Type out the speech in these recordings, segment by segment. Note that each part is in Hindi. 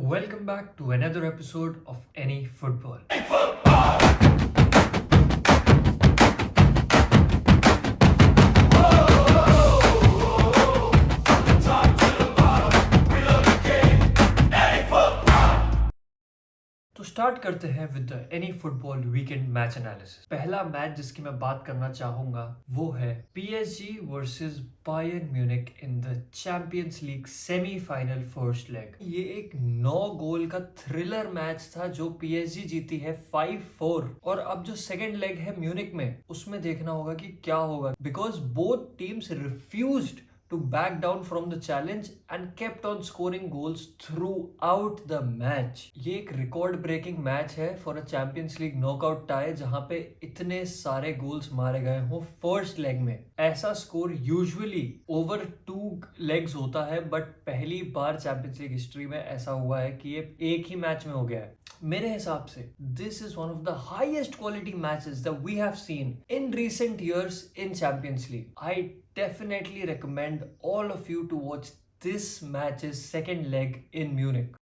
Welcome back to another episode of Any Football. तो स्टार्ट करते हैं with the any football weekend match analysis. पहला मैच जिसकी मैं बात करना चाहूंगा वो है PSG versus Bayern Munich in the Champions League semifinal first leg. ये एक 9 गोल का थ्रिलर मैच था जो पीएसजी जीती है 5-4। और अब जो सेकंड लेग है म्यूनिख में, उसमें देखना होगा कि क्या होगा, because both teams refused to back down from the challenge and kept on scoring goals throughout the match. ये एक रिकॉर्ड ब्रेकिंग मैच है for a champions league knockout tie जहां पे इतने सारे गोल्स मारे गए हों फर्स्ट लेग में। ऐसा स्कोर यूजुअली ओवर 2 लेग्स होता है, बट पहली बार चैंपियंस लीग हिस्ट्री में ऐसा हुआ है कि ये एक ही मैच में हो गया है। मेरे हिसाब से this is one of the highest quality matches that we have seen इन recent years in Champions League. I definitely recommend all of you to watch this match's second leg in Munich.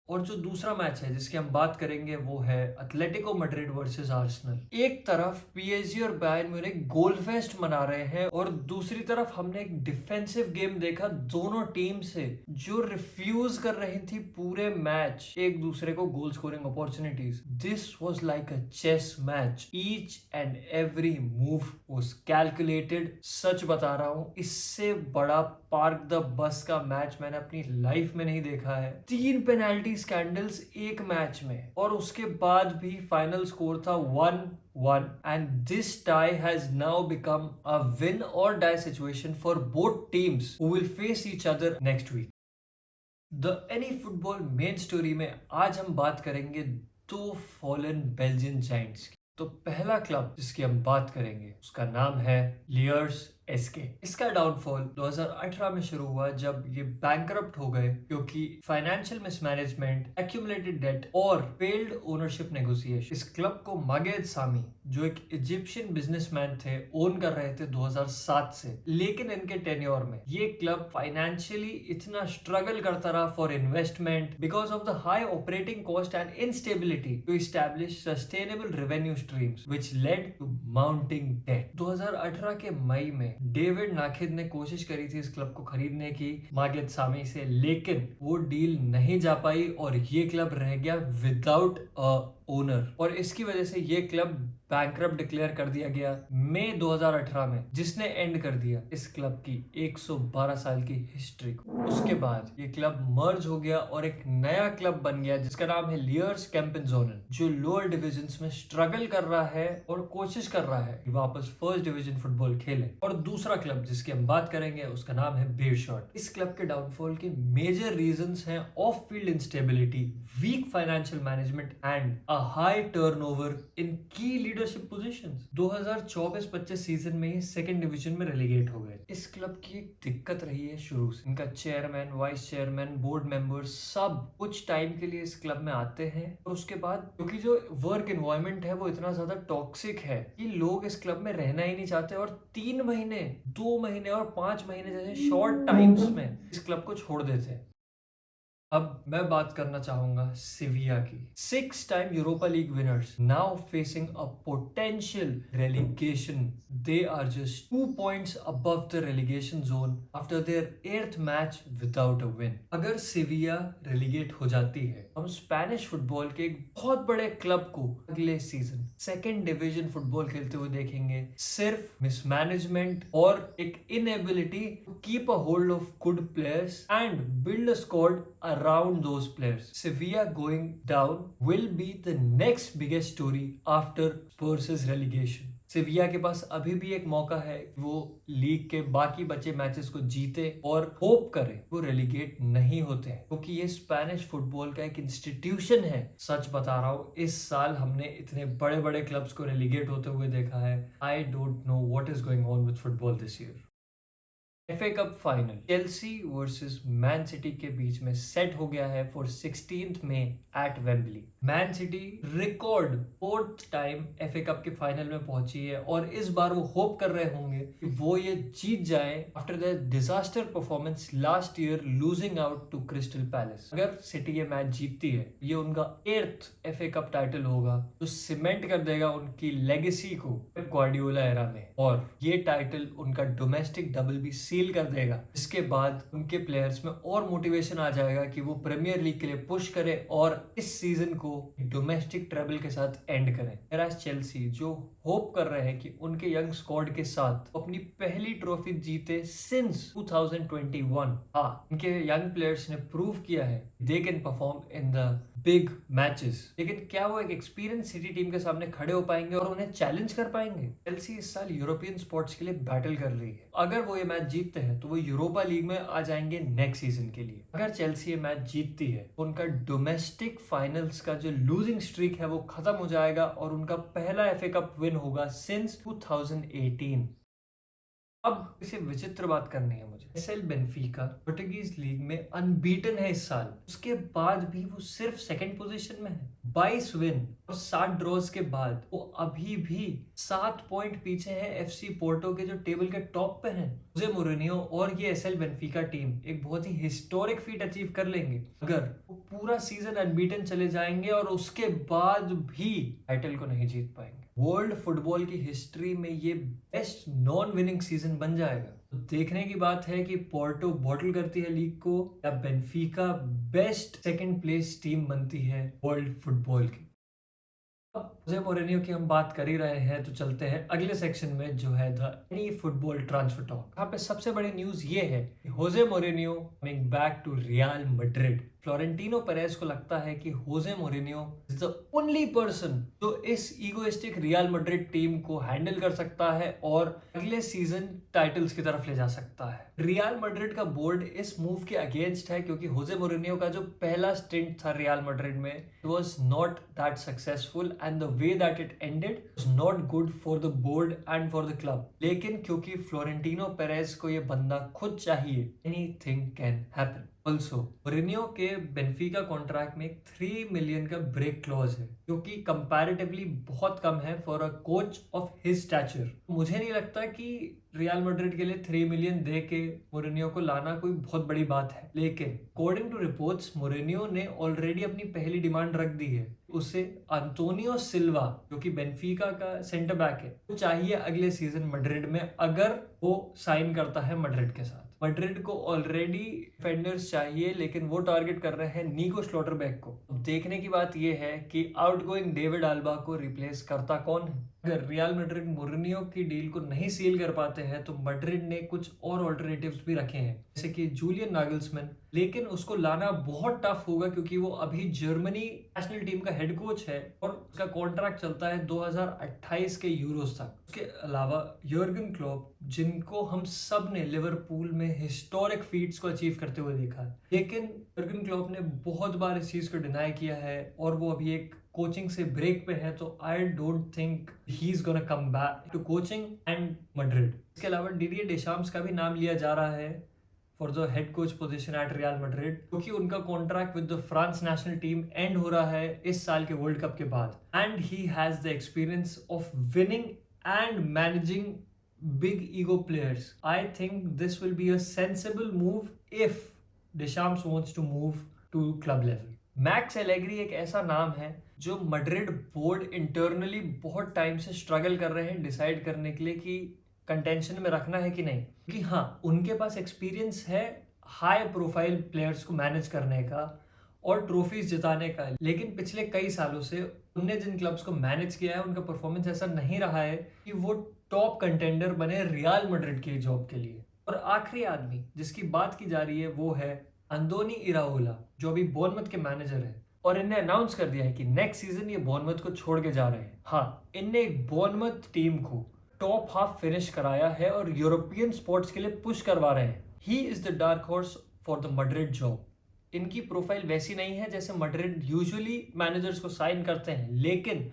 और जो दूसरा मैच है जिसकी हम बात करेंगे वो है एटलेटिको मैड्रिड वर्सेस आर्सेनल। एक तरफ पीएसजी और बायर्न म्यूनिख गोल फेस्ट मना रहे हैं और दूसरी तरफ हमने एक डिफेंसिव गेम देखा दोनों टीम से, जो रिफ्यूज कर रही थी पूरे मैच एक दूसरे को goal scoring opportunities. This was like a chess match, each and every move was calculated. सच बता रहा हूं, इससे बड़ा पार्क द बस का मैच मैंने अपनी लाइफ में नहीं देखा है। 3 पेनाल्टी स्कैंडल्स एक मैच में, और उसके बाद भी फाइनल स्कोर था 1-1, and this tie has now become a win or die situation for both teams who will face each other next week. The any football main story में आज हम बात करेंगे 2 फॉलन बेल्जियन जायंट्स की। तो पहला क्लब जिसकी हम बात करेंगे उसका नाम है लियर्स एसके। इसका डाउनफॉल 2018 में शुरू हुआ जब ये बैंकरप्ट हो गए क्योंकि फाइनेंशियल मिसमैनेजमेंट, एक्यूमुलेटेड डेट और फेल्ड ओनरशिप नेगोशिएशन। इस क्लब को मागेद सामी, जो एक इजिप्शियन बिजनेसमैन थे, ओन कर रहे थे 2007 से। लेकिन इनके टेन्योर में ये क्लब फाइनेंशियली इतना स्ट्रगल करता रहा for investment because of the high operating cost and instability to establish sustainable revenue streams which led to mounting debt. 2018 के मई में डेविड नाखिद ने कोशिश करी थी इस क्लब को खरीदने की मागेद सामी से, लेकिन वो डील नहीं जा पाई और ये क्लब रह गया विदाउट अ ओनर, और इसकी वजह से ये क्लब बैंकरप्ट डिक्लेयर कर दिया गया मई 2018 में, जिसने एंड कर दिया इस क्लब की 112 साल की हिस्ट्री को। उसके बाद ये क्लब मर्ज हो गया और एक नया क्लब बन गया जिसका नाम है लियर्स कैम्पेनजोनन, जो लोअर डिविजन्स में स्ट्रगल कर रहा है और कोशिश कर रहा है कि वापस फर्स्ट डिवीजन फुटबॉल खेले। और दूसरा क्लब जिसकी हम बात करेंगे उसका नाम है बेरशॉट। इस क्लब के डाउनफॉल के मेजर रीजंस हैं off field instability, weak financial management and a high turnover in key leadership positions। 2024-25 season में ही सेकंड डिवीजन में रेलीगेट हो गए। इस क्लब की एक दिक्कत रही है शुरू से। इनका chairman, vice chairman, board members सब कुछ टाइम के लिए इस क्लब में आते हैं और उसके बाद क्योंकि जो वर्क एनवायरनमेंट है वो इतना ज्यादा टॉक्सिक है कि लोग इस क्लब में रहना ही नहीं चाहते, और 3 महीने, 2 महीने और 5 महीने जैसे शॉर्ट टाइम्स में इस क्लब को छोड़ देते हैं। अब मैं बात करना चाहूंगा सिविया की। 6 time Europa League winners, now facing a potential relegation. They are just 2 points above the relegation zone after their 8th match without a win. अगर सिविया रेलीगेट हो जाती है, हम स्पेनिश फुटबॉल के एक बहुत बड़े क्लब को अगले सीजन सेकेंड डिवीजन फुटबॉल खेलते हुए देखेंगे, सिर्फ मिसमैनेजमेंट और एक inability to keep a hold of good players and build a squad around those players. Sevilla going down will be the next biggest story after Spurs' relegation. सेविया के पास अभी भी एक मौका है, वो लीग के बाकी बचे मैचेस को जीते और होप करे वो रेलीगेट नहीं होते हैं, क्योंकि ये स्पेनिश फुटबॉल का एक इंस्टीट्यूशन है। सच बता रहा हूँ, इस साल हमने इतने बड़े बड़े क्लब्स को रेलीगेट होते हुए देखा है। I don't know what is going on with football this year. FA cup final Chelsea versus Man City के बीच में सेट हो गया है फॉर 16th मई at Wembley. Man City record 4th time FA cup के फाइनल में पहुंची है और इस बार वो होप कर रहे होंगे कि वो ये जीत जाए after the disaster performance last year losing out to Crystal Palace. अगर सिटी ये मैच जीतती है, ये उनका 8th FA कप टाइटल होगा जो सीमेंट कर देगा उनकी लेगेसी को पेप गार्डियोला एरा में, और ये टाइटल उनका डोमेस्टिक डबल भी सील कर देगा। इसके बाद उनके प्लेयर्स में और मोटिवेशन आ जाएगा कि वो प्रीमियर लीग के लिए पुश करे और इस सीजन को डोमेस्टिक ट्रेबल के साथ एंड करें। मेरा चेल्सी जो होप कर रहे हैं कि उनके यंग स्क्वाड के साथ अपनी पहली ट्रॉफी जीते सिंस 2021। हाँ, उनके यंग प्लेयर्स ने प्रूव किया है they can perform in the big matches, लेकिन क्या वो एक एक्सपीरियंस सिटी टीम के सामने खड़े हो पाएंगे और उन्हें चैलेंज कर पाएंगे? चेल्सी इस साल यूरोपियन स्पॉट्स के लिए बैटल कर रही है। अगर वो ये मैच जीतते हैं तो वो यूरोपा लीग में आ जाएंगे नेक्स्ट सीजन के लिए। अगर चेल्सी ये मैच जीतती है तो उनका डोमेस्टिक फाइनल्स का जो लूजिंग स्ट्रीक है वो खत्म हो जाएगा और उनका पहला FA कप विन होगा सिंस 2018। अब किसी विचित्र बात करनी है मुझे। एसएल बेनफिका पोर्टुगीज लीग में अनबीटन है इस साल, उसके बाद भी वो सिर्फ सेकंड पोजीशन में है। 22 विन और 60 ड्रॉज के बाद वो अभी भी 7 पॉइंट पीछे है FC पोर्टो के जो टेबल के टॉप पे हैं। जोसे मोरिनियो और ये एसएल बेनफिका टीम एक बहुत ही हिस्टोरिक फीट अचीव कर लेंगे अगर वो पूरा सीजन अनबीटन चले जाएंगे और उसके बाद भी टाइटल को नहीं जीत पाएंगे। वर्ल्ड फुटबॉल की हिस्ट्री में ये बेस्ट नॉन विनिंग सीजन बन जाएगा। तो देखने की बात है कि पोर्टो बॉटल करती है लीग को या Benfica best second place team बनती है वर्ल्ड फुटबॉल की। अब जोसे मोरिनियो की हम बात कर ही रहे हैं तो चलते हैं अगले सेक्शन में जो है the any football transfer talk. यहाँ पे सबसे बड़ी न्यूज ये है कि Jose Mourinho coming back to Real Madrid. Florentino Perez को लगता है कि Jose Mourinho is the only person जो इस ईगोइस्टिक रियल मैड्रिड टीम को हैंडल कर सकता है और अगले सीजन टाइटल्स की तरफ ले जा सकता है। रियल मैड्रिड का बोर्ड इस मूव के अगेंस्ट है क्योंकि जोसे मोरिनियो का जो पहला स्टिंट था रियल मैड्रिड में it was not that successful and the way that it ended was not good for the board and for the club. लेकिन क्योंकि फ्लोरेंटिनो पेरेज को ये बंदा खुद चाहिए, anything can happen. Also Mourinho के बेनफिका कॉन्ट्रैक्ट में 3 मिलियन का ब्रेक क्लॉज है जो कि कंपैरेटिवली बहुत कम है for a coach of his stature. मुझे नहीं लगता कि रियल मैड्रिड के लिए 3 मिलियन दे के मोरिनियो को लाना कोई बहुत बड़ी बात है, लेकिन अकॉर्डिंग टू रिपोर्ट्स मोरिनियो ने ऑलरेडी अपनी पहली डिमांड रख दी है। उसे अंतोनियो सिल्वा जो कि बेनफिका का सेंटर बैक है वो चाहिए अगले सीजन मैड्रिड में अगर वो साइन करता है मैड्रिड के साथ। मैड्रिड को ऑलरेडी डिफेंडर्स चाहिए लेकिन वो टारगेट कर रहे हैं निको स्लॉटरबैक को। अब देखने की बात यह है कि आउटगोइंग डेविड आल्बा को रिप्लेस करता कौन है। अगर रियल मैड्रिड मोरिनियो की डील को नहीं सील कर पाते हैं तो मैड्रिड ने कुछ और ऑल्टरनेटिव्स भी रखे हैं जैसे कि जूलियन नागल्समैन, लेकिन उसको लाना बहुत टफ होगा क्योंकि वो अभी जर्मनी नेशनल टीम का हेड कोच है और उसका कॉन्ट्रैक्ट चलता है 2028 के यूरोस तक। उसके अलावा यर्गन क्लॉप जिनको हम सब ने लिवरपूल में हिस्टोरिक फीट्स को अचीव करते हुए देखा है, लेकिन यर्गन क्लॉप ने बहुत बार इस चीज को डिनाई किया है और वो अभी एक कोचिंग से ब्रेक पे है, तो I don't think he is gonna come back to coaching and Madrid. इसके अलावा डिडिये डेशाम्स का भी नाम लिया जा रहा है for the head coach position at Real Madrid क्योंकि उनका contract with the France national team end हो रहा है इस साल के वर्ल्ड कप के बाद and he has the experience of winning and managing big ego players. I think this will be a sensible move if Deschamps wants to move to club level. Max Allegri एक ऐसा नाम है जो मैड्रिड बोर्ड इंटरनली बहुत टाइम से स्ट्रगल कर रहे हैं डिसाइड करने के लिए कि कंटेंशन में रखना है कि नहीं, क्योंकि हाँ उनके पास एक्सपीरियंस है हाई प्रोफाइल प्लेयर्स को मैनेज करने का और ट्रॉफीज जिताने का, लेकिन पिछले कई सालों से उनने जिन क्लब्स को मैनेज किया है उनका परफॉर्मेंस ऐसा नहीं रहा है कि वो टॉप कंटेंडर बने रियल मैड्रिड के जॉब के लिए। और आखिरी आदमी जिसकी बात की जा रही है वो है अंदोनी इराओला जो अभी बोर्नमथ के मैनेजर है और इन्हें अनाउंस कर दिया है कि नेक्स्ट सीजन ये बोर्नमथ को छोड़ के जा रहे हैं। हाँ, इनने एक बोर्नमथ टीम को टॉप हाफ फिनिश कराया है और यूरोपियन स्पोर्ट्स के लिए पुश करवा रहे हैं। He is the dark horse for the Madrid job. इनकी प्रोफाइल वैसी नहीं है जैसे मैड्रिड यूजुअली मैनेजर्स को साइन करते हैं, लेकिन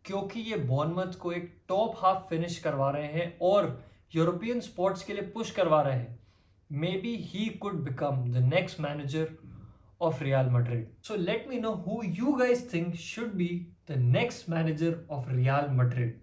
क्योंकि ये बोर्नमथ को एक टॉप हाफ फिनिश करवा रहे हैं और यूरोपियन स्पोर्ट्स के लिए पुश करवा रहे हैं, maybe he could become the next manager of Real Madrid. So let me know who you guys think should be the next manager of Real Madrid.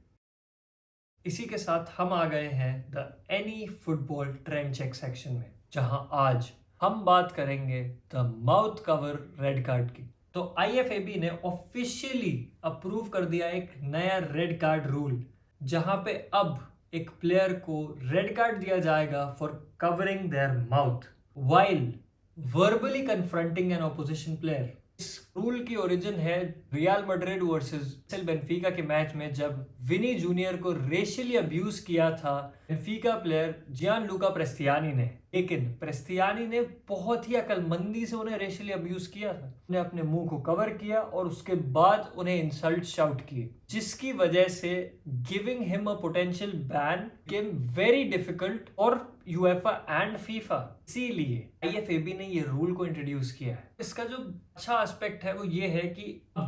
इसी के साथ हम आ गए हैं the any Football trend check section में, जहां आज हम बात करेंगे the mouth cover red card की। तो आईएफएबी ने ऑफिशियली अप्रूव कर दिया एक नया रेड कार्ड रूल, जहां पे अब एक प्लेयर को रेड कार्ड दिया जाएगा for covering their mouth while verbally confronting an opposition player. इस रूल की ओरिजिन है रियल मैड्रिड वर्सेस बेनफिका के मैच में, जब विनी जूनियर को रेशियली अब्यूज किया था बेनफिका प्लेयर जियानलूका प्रेस्टियानी ने। लेकिन प्रेस्टियानी ने बहुत ही अकलमंदी से उन्हें रेशियली अब्यूज किया था। उन्हें अपने मुंह को कवर किया और उसके बाद उन्हें इंसल्ट शाउट किए, जिसकी वजह से giving him a potential ban became very difficult for UEFA and FIFA. इसीलिए आईएफएबी ने ये रूल को इंट्रोड्यूस किया है। इसका जो अच्छा एस्पेक्ट है वो ये है कि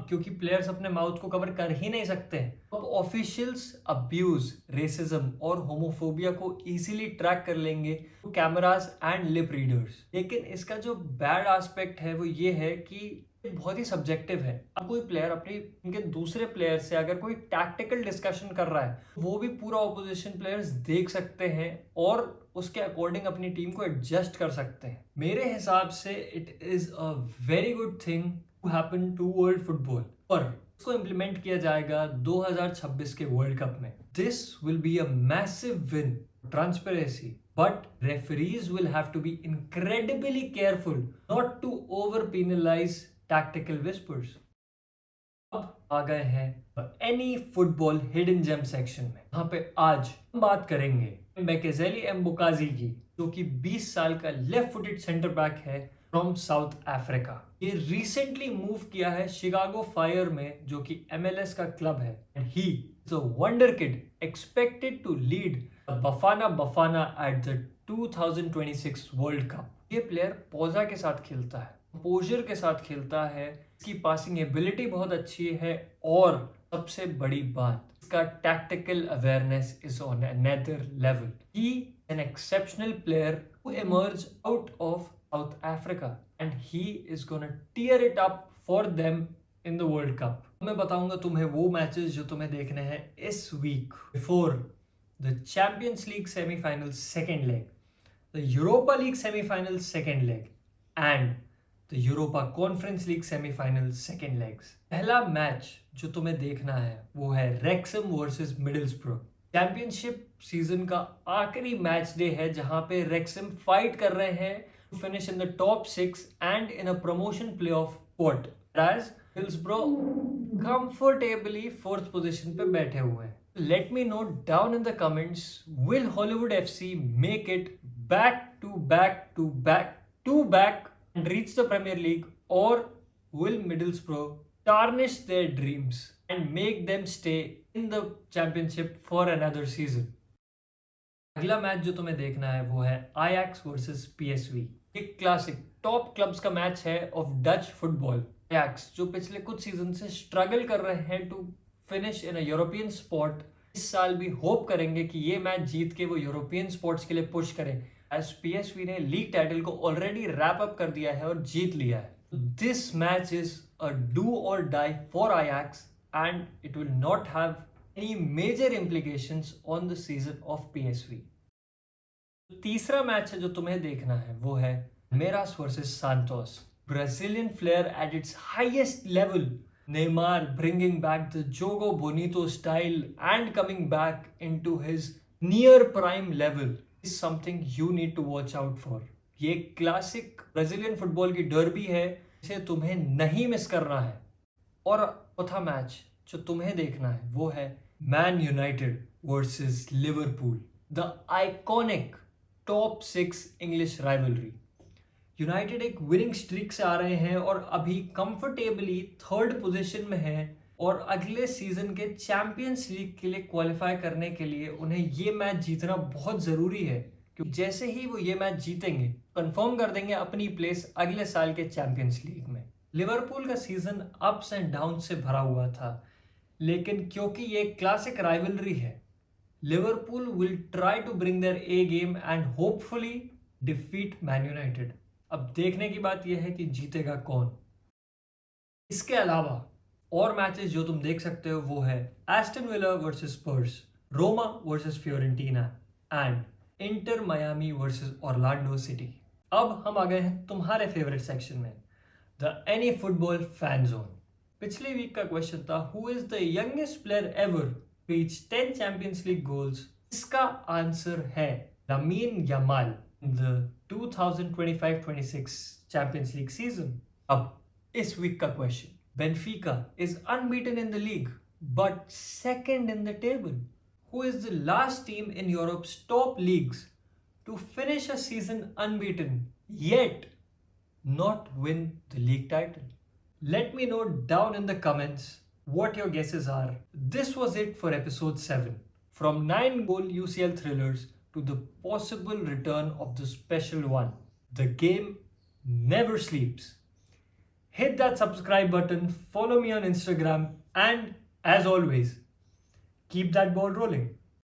क्योंकि प्लेयर्स अपने माउथ को कवर कर ही नहीं सकते हैं, अब ऑफिशियल्स अब्यूज, रेसिज्म और होमोफोबिया को इजीली ट्रैक कर लेंगे कैमरास एंड लिप रीडर्स। लेकिन इसका जो बैड एस्पेक्ट है वो ये है कि बहुत ही सब्जेक्टिव है। अब कोई प्लेयर अपनी उनके दूसरे प्लेयर से अगर कोई टैक्टिकल डिस्कशन कर रहा है, वो भी पूरा ऑपोजिशन प्लेयर्स देख सकते हैं और उसके अकॉर्डिंग अपनी टीम को एडजस्ट कर सकते हैं। मेरे हिसाब से it is a very good thing to happen to world football, और इसको इम्प्लीमेंट किया जाएगा 2026 के वर्ल्ड कप में। This will be a massive win transparency, but referees will have to be incredibly careful not to over penalize tactical whispers. अब आ गए हैं Any Football hidden gem section में। यहाँ पे आज हम बात करेंगे बेकेजेली एम्बुकाजी की, जो कि 20 साल का लेफ्ट फुटेड सेंटर बैक है फ्रॉम साउथ अफ्रीका। ये रिसेंटली मूव किया है शिकागो फायर में, जो कि एमएलएस का क्लब है, and he is a wonder kid expected to lead Bafana Bafana at the 2026 world cup. ये प्लेयर पोजा के साथ खेलता है, कंपोजर के साथ खेलता है, इसकी पासिंग एबिलिटी बहुत अच्छी है, और सबसे बड़ी बात, इसका tactical awareness is on another level. He an exceptional player who emerge out of South Africa and he is gonna tear it up for them in the World Cup. मैं बताऊंगा तुम्हें वो मैचेस जो तुम्हें देखने हैं इस week before the Champions League semifinal second leg, the Europa League semifinal second leg and the Europa Conference League semifinal second legs. पहला मैच जो तुम्हें देखना है वो है Wrexham versus Middlesbrough. Championship season का आखिरी मैच डे है, जहां पे रेक्सम फाइट कर रहे हैं finish in the top 6 and in a promotion playoff spot, whereas Hillsborough comfortably 4th position पे बैठे हुए हैं। Let me know down in the comments, will Hollywood FC make it back to back to back to back and reach the Premier League, or will Middlesbrough tarnish their dreams and make them stay in the championship for another season? अगला मैच जो तुम्हें देखना है वो है आयाक्स वर्सेस पीएसवी। एक क्लासिक टॉप क्लब्स का मैच है ऑफ डच फुटबॉल। आयाक्स जो पिछले कुछ सीजन से स्ट्रगल कर रहे हैं to finish in a European spot, इस साल भी होप करेंगे कि ये मैच जीत के वो यूरोपियन स्पॉट्स के लिए पुश करें, एज पीएसवी ने लीग टाइटल को ऑलरेडी रैप अप कर दिया है और जीत लिया है। This match is a do or die for Ajax and it will not have any major implications on the season of PSV. तीसरा मैच है जो तुम्हें देखना है वो है मेरास versus Santos. Brazilian player at its highest level, Neymar bringing back the Jogo Bonito style and coming back into his near prime level is something you need to watch out for. ये क्लासिक ब्राजीलियन फुटबॉल की डर्बी है, इसे तुम्हें नहीं मिस करना है। और चौथा मैच जो तुम्हें देखना है वो है man United versus Liverpool, the iconic top 6 English rivalry. United एक विनिंग स्ट्रीक से आ रहे हैं और अभी कंफर्टेबली 3rd पोजीशन में हैं, और अगले सीजन के चैंपियंस लीग के लिए क्वालिफाई करने के लिए उन्हें ये मैच जीतना बहुत ज़रूरी है, क्योंकि जैसे ही वो ये मैच जीतेंगे कंफर्म कर देंगे अपनी प्लेस अगले साल के चैंपियंस लीग में। लिवरपूल का सीजन अप्स एंड डाउन से भरा हुआ था, लेकिन क्योंकि ये क्लासिक राइवलरी है, Liverpool will try to bring their A game and hopefully defeat Man United. अब देखने की बात यह है कि जीतेगा कौन। इसके अलावा और मैचेस जो तुम देख सकते हो वो है Aston villa versus Spurs, Roma versus Fiorentina and inter Miami versus Orlando city. अब हम आ गए हैं तुम्हारे फेवरेट सेक्शन में, the any football fan zone. पिछले वीक का क्वेश्चन था who is the youngest player ever reach 10 champions league goals. इसका आंसर है लामीन Yamal in the 2025-26 champions league season. अब इस वीक का question, Benfica is unbeaten in the league but second in the table. Who is the last team in Europe's top leagues to finish a season unbeaten yet not win the league title? Let me know down in the comments what your guesses are. This was it for episode 7. From 9 goal UCL thrillers to the possible return of the special one. The game never sleeps. Hit that subscribe button, follow me on Instagram, and as always, keep that ball rolling.